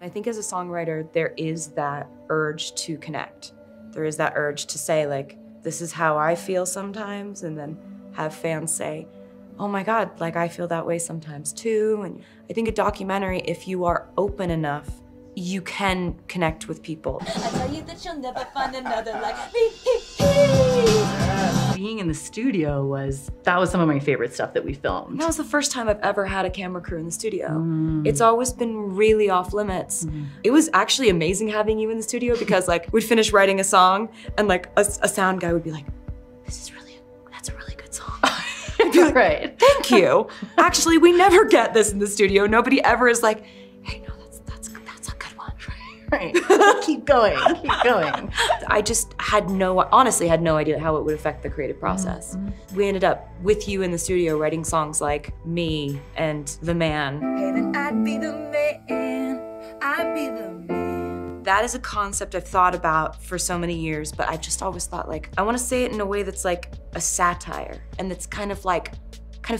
I think as a songwriter, there is that urge to connect. There is that urge to say, like, this is how I feel sometimes, and then have fans say, oh my God, like I feel that way sometimes too. And I think a documentary, if you are open enough, you can connect with people. I tell you that you'll never find another like me. Being in the studio was some of my favorite stuff that we filmed. That was the first time I've ever had a camera crew in the studio. It's always been really off limits. It was actually amazing having you in the studio because like we'd finish writing a song and like a sound guy would be like, that's a really good song. I'd be like, right. Thank you. Actually, we never get this in the studio. Nobody ever is like, hey, no, that's a good one. Right. Keep going, keep going. I just honestly had no idea how it would affect the creative process. We ended up with you in the studio writing songs like Me and The Man. Hey, then I'd be the man, I'd be the man. That is a concept I've thought about for so many years, but I just always thought like, I want to say it in a way that's like a satire and that's kind of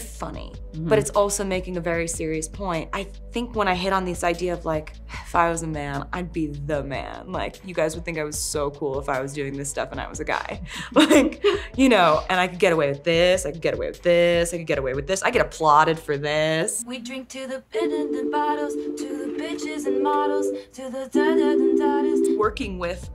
funny, but it's also making a very serious point. I think when I hit on this idea of like, if I was a man, I'd be the man. Like, you guys would think I was so cool if I was doing this stuff and I was a guy. Like, you know, and I could get away with this, I could get away with this, I could get away with this. I get applauded for this. We drink to the bin and the bottles, to the bitches and models, to the da-da-da-da-da. Working with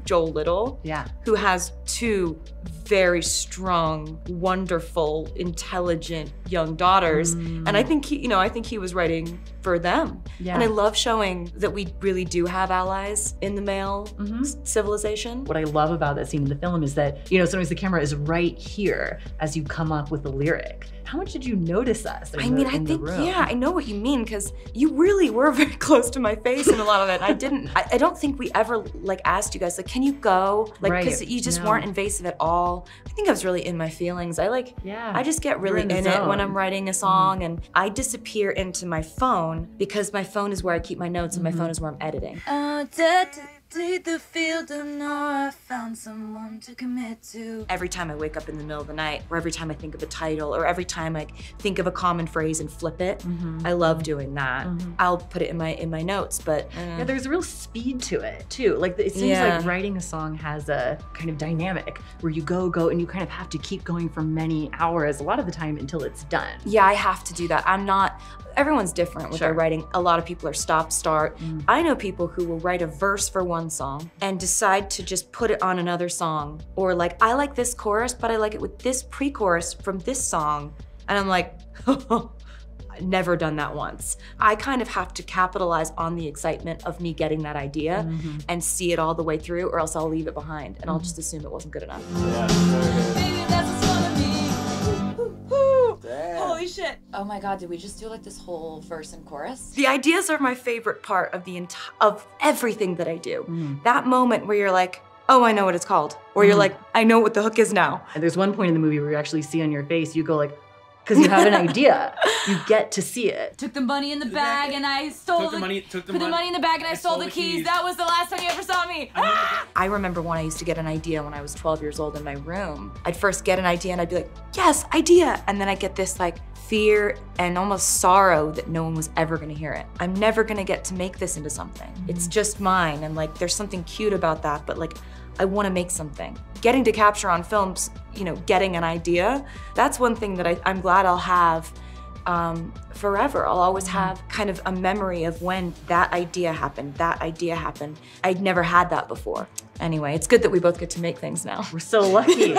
Joel Little, Yeah. who has two very strong, wonderful, intelligent young daughters. And I think he was writing for them. Yeah. And I love showing that we really do have allies in the male civilization. What I love about that scene in the film is that, you know, sometimes the camera is right here as you come up with the lyric. How much did you notice us in the room? Yeah, I know what you mean, because you really were very close to my face in a lot of it. I don't think we ever like asked you guys, like, can you go? Like, because you just weren't invasive at all. I think I was really in my feelings. I just get really in it when I'm writing a song, and I disappear into my phone because my phone is where I keep my notes and my phone is where I'm editing. Did the field and know I found someone to commit to. Every time I wake up in the middle of the night, or every time I think of a title, or every time I think of a common phrase and flip it, I love doing that. I'll put it in my notes, but yeah, there's a real speed to it too. Like it seems like writing a song has a kind of dynamic where you go, and you kind of have to keep going for many hours, a lot of the time until it's done. Yeah, I have to do that. Everyone's different with their writing. A lot of people are stop, start. I know people who will write a verse for one song and decide to just put it on another song. Or like, I like this chorus, but I like it with this pre-chorus from this song. And I'm like, never done that once. I kind of have to capitalize on the excitement of me getting that idea and see it all the way through, or else I'll leave it behind and I'll just assume it wasn't good enough. Baby, that's what's gonna be. Holy shit. Oh my God, did we just do like this whole verse and chorus? The ideas are my favorite part of of everything that I do. That moment where you're like, oh, I know what it's called. Or you're like, I know what the hook is now. And there's one point in the movie where you actually see on your face, you go like, because you have an idea. You get to see it. Took the money in the bag and I stole Put the money in the bag and I stole the keys. That was the last time you ever saw me. I remember when I used to get an idea when I was 12 years old in my room. I'd first get an idea and I'd be like, yes, idea. And then I'd get this like fear and almost sorrow that no one was ever gonna hear it. I'm never gonna get to make this into something. It's just mine, and like there's something cute about that, but like I wanna make something. Getting to capture on films, you know, getting an idea, that's one thing that I'm glad I'll have forever. I'll always have kind of a memory of when that idea happened, I'd never had that before. Anyway, it's good that we both get to make things now. We're so lucky.